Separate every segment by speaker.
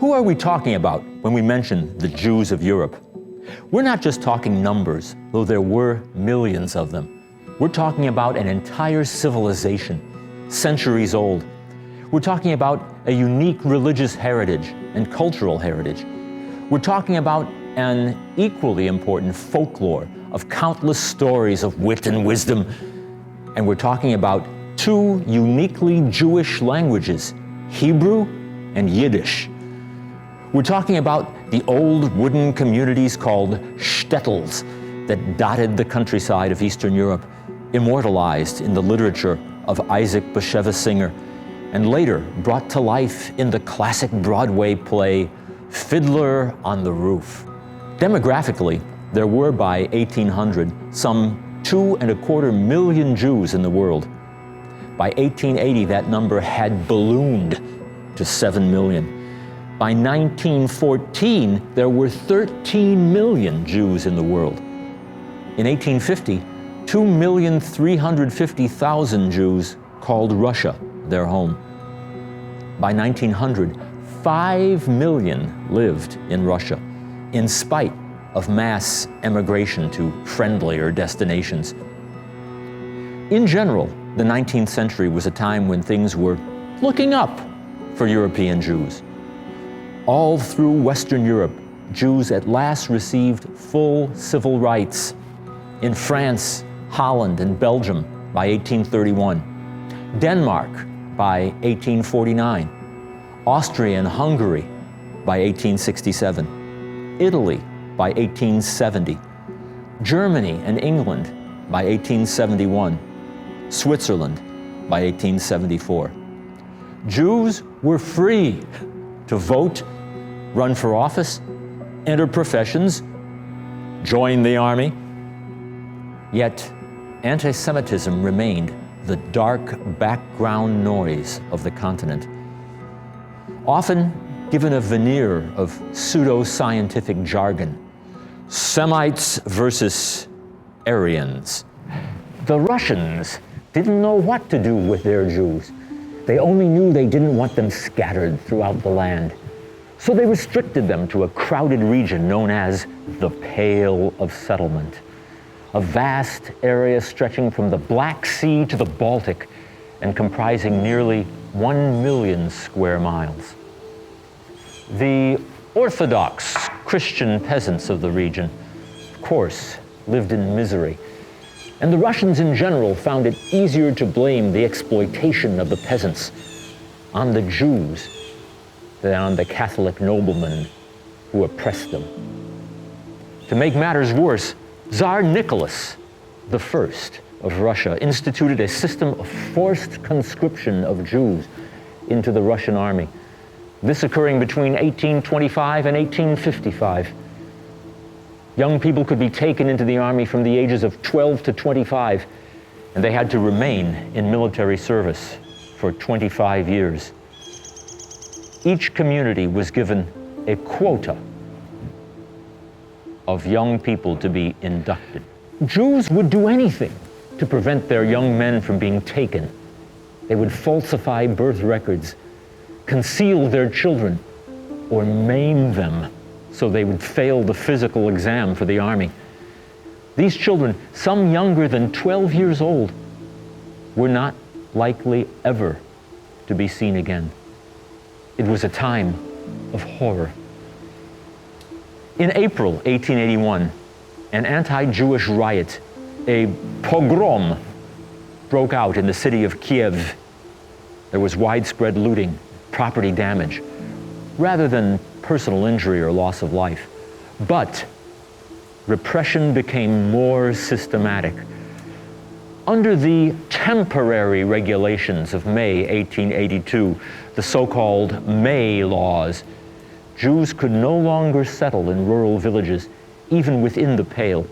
Speaker 1: Who are we talking about when we mention the Jews of Europe? We're not just talking numbers, though there were millions of them. We're talking about an entire civilization, centuries old. We're talking about a unique religious heritage and cultural heritage. We're talking about an equally important folklore of countless stories of wit and wisdom. And we're talking about two uniquely Jewish languages, Hebrew and Yiddish. We're talking about the old wooden communities called shtetls that dotted the countryside of Eastern Europe, immortalized in the literature of Isaac Bashevis Singer, and later brought to life in the classic Broadway play Fiddler on the Roof. Demographically, there were by 1800 some 2.25 million Jews in the world. By 1880, that number had ballooned to 7 million. By 1914, there were 13 million Jews in the world. In 1850, 2,350,000 Jews called Russia their home. By 1900, 5 million lived in Russia, in spite of mass emigration to friendlier destinations. In general, the 19th century was a time when things were looking up for European Jews. All through Western Europe, Jews at last received full civil rights. In France, Holland, and Belgium by 1831, Denmark by 1849, Austria and Hungary by 1867, Italy by 1870, Germany and England by 1871, Switzerland by 1874. Jews were free to vote, run for office, enter professions, join the army. Yet, anti-Semitism remained the dark background noise of the continent. Often given a veneer of pseudo-scientific jargon, Semites versus Aryans. The Russians didn't know what to do with their Jews. They only knew they didn't want them scattered throughout the land. So they restricted them to a crowded region known as the Pale of Settlement, a vast area stretching from the Black Sea to the Baltic and comprising nearly 1 million square miles. The Orthodox Christian peasants of the region, of course, lived in misery. And the Russians in general found it easier to blame the exploitation of the peasants on the Jews than on the Catholic noblemen who oppressed them. To make matters worse, Tsar Nicholas I of Russia instituted a system of forced conscription of Jews into the Russian army, this occurring between 1825 and 1855. Young people could be taken into the army from the ages of 12 to 25, and they had to remain in military service for 25 years. Each community was given a quota of young people to be inducted. Jews would do anything to prevent their young men from being taken. They would falsify birth records, conceal their children, or maim them so they would fail the physical exam for the army. These children, some younger than 12 years old, were not likely ever to be seen again. It was a time of horror. In April 1881, an anti-Jewish riot, a pogrom, broke out in the city of Kiev. There was widespread looting, property damage, rather than personal injury or loss of life. But repression became more systematic. Under the temporary regulations of May 1882, the so-called May laws, Jews could no longer settle in rural villages, even within the Pale.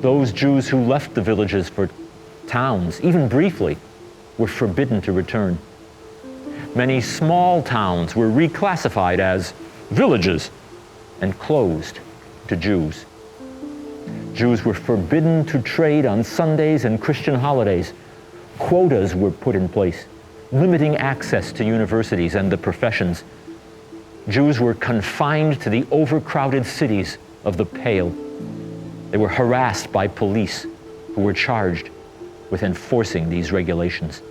Speaker 1: Those Jews who left the villages for towns, even briefly, were forbidden to return. Many small towns were reclassified as villages and closed to Jews. Jews were forbidden to trade on Sundays and Christian holidays. Quotas were put in place, limiting access to universities and the professions. Jews were confined to the overcrowded cities of the Pale. They were harassed by police who were charged with enforcing these regulations.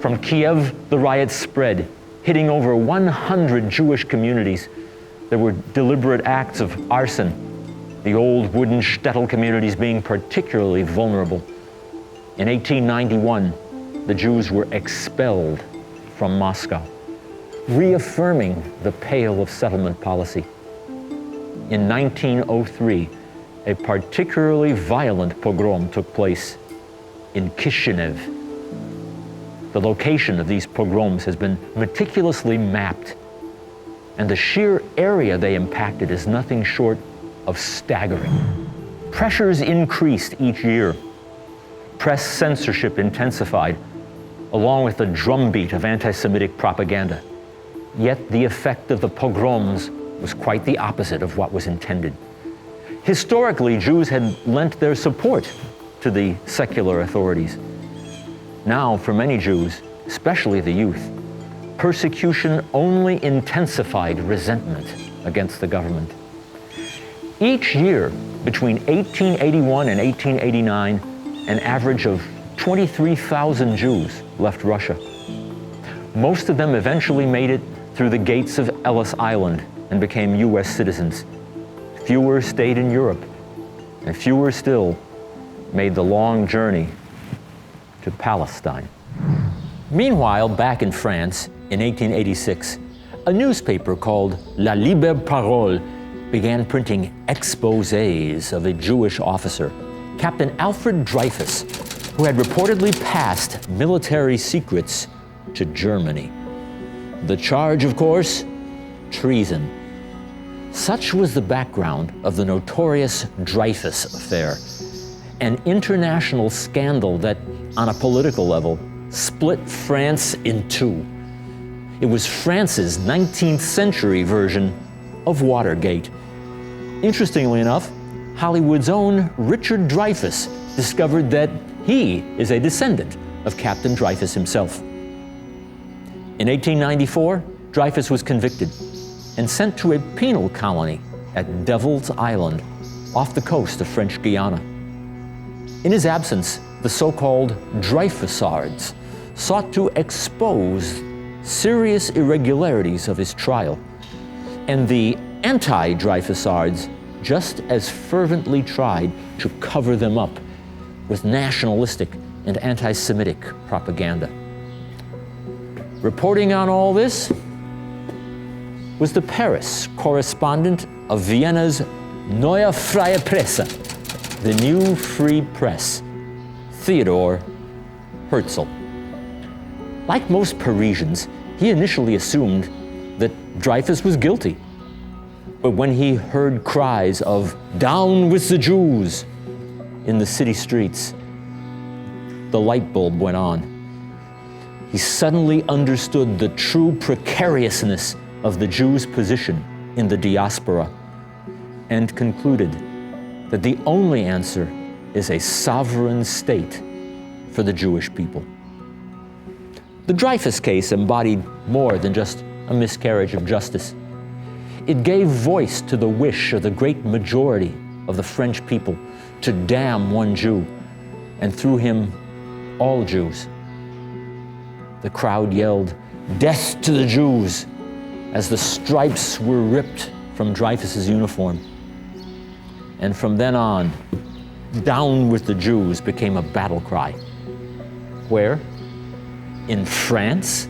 Speaker 1: From Kiev, the riots spread, hitting over 100 Jewish communities. There were deliberate acts of arson, the old wooden shtetl communities being particularly vulnerable. In 1891, the Jews were expelled from Moscow, reaffirming the Pale of settlement policy. In 1903, a particularly violent pogrom took place in Kishinev. The location of these pogroms has been meticulously mapped, and the sheer area they impacted is nothing short of staggering. Pressures increased each year. Press censorship intensified, along with the drumbeat of anti-Semitic propaganda. Yet the effect of the pogroms was quite the opposite of what was intended. Historically, Jews had lent their support to the secular authorities. Now, for many Jews, especially the youth, persecution only intensified resentment against the government. Each year, between 1881 and 1889, an average of 23,000 Jews left Russia. Most of them eventually made it through the gates of Ellis Island and became US citizens. Fewer stayed in Europe, and fewer still made the long journey to Palestine. Meanwhile, back in France, in 1886, a newspaper called La Libre Parole began printing exposés of a Jewish officer, Captain Alfred Dreyfus, who had reportedly passed military secrets to Germany. The charge, of course, treason. Such was the background of the notorious Dreyfus affair, an international scandal that, on a political level, split France in two. It was France's 19th century version of Watergate. Interestingly enough, Hollywood's own Richard Dreyfuss discovered that he is a descendant of Captain Dreyfus himself. In 1894, Dreyfus was convicted and sent to a penal colony at Devil's Island, off the coast of French Guiana. In his absence, the so-called Dreyfusards sought to expose serious irregularities of his trial, and the anti-Dreyfusards just as fervently tried to cover them up with nationalistic and anti-Semitic propaganda. Reporting on all this was the Paris correspondent of Vienna's Neue Freie Presse, the New Free Press, Theodor Herzl. Like most Parisians, he initially assumed that Dreyfus was guilty. But when he heard cries of "Down with the Jews" in the city streets, the light bulb went on. He suddenly understood the true precariousness of the Jews' position in the diaspora and concluded that the only answer is a sovereign state for the Jewish people. The Dreyfus case embodied more than just a miscarriage of justice. It gave voice to the wish of the great majority of the French people to damn one Jew, and through him, all Jews. The crowd yelled, "Death to the Jews," as the stripes were ripped from Dreyfus's uniform. And from then on, "Down with the Jews" became a battle cry. Where? In France?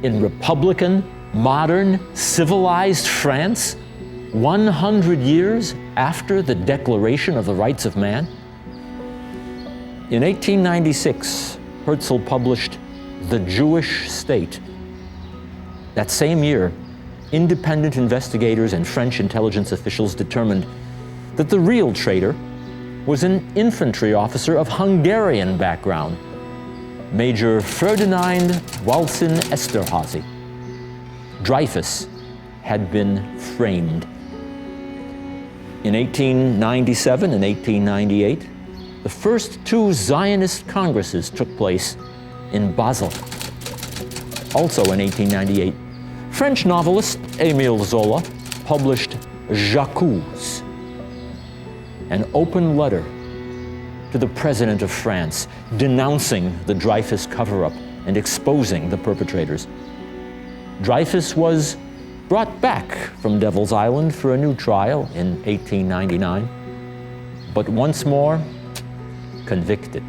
Speaker 1: In Republican, modern, civilized France? 100 years after the Declaration of the Rights of Man? In 1896, Herzl published The Jewish State. That same year, independent investigators and French intelligence officials determined that the real traitor was an infantry officer of Hungarian background, Major Ferdinand Walsin Esterházy. Dreyfus had been framed. In 1897 and 1898, the first two Zionist congresses took place in Basel. Also in 1898, French novelist Émile Zola published J'accuse, an open letter to the President of France, denouncing the Dreyfus cover-up and exposing the perpetrators. Dreyfus was brought back from Devil's Island for a new trial in 1899, but once more convicted.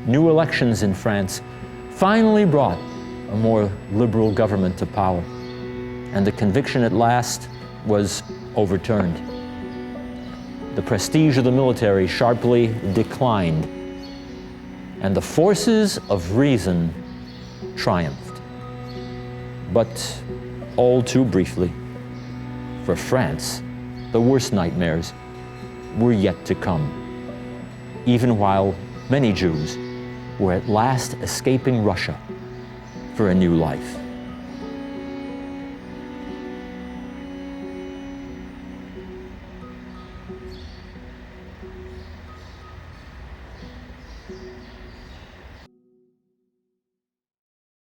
Speaker 1: New elections in France finally brought a more liberal government to power, and the conviction at last was overturned. The prestige of the military sharply declined, and the forces of reason triumphed. But all too briefly. For France, the worst nightmares were yet to come, even while many Jews were at last escaping Russia for a new life.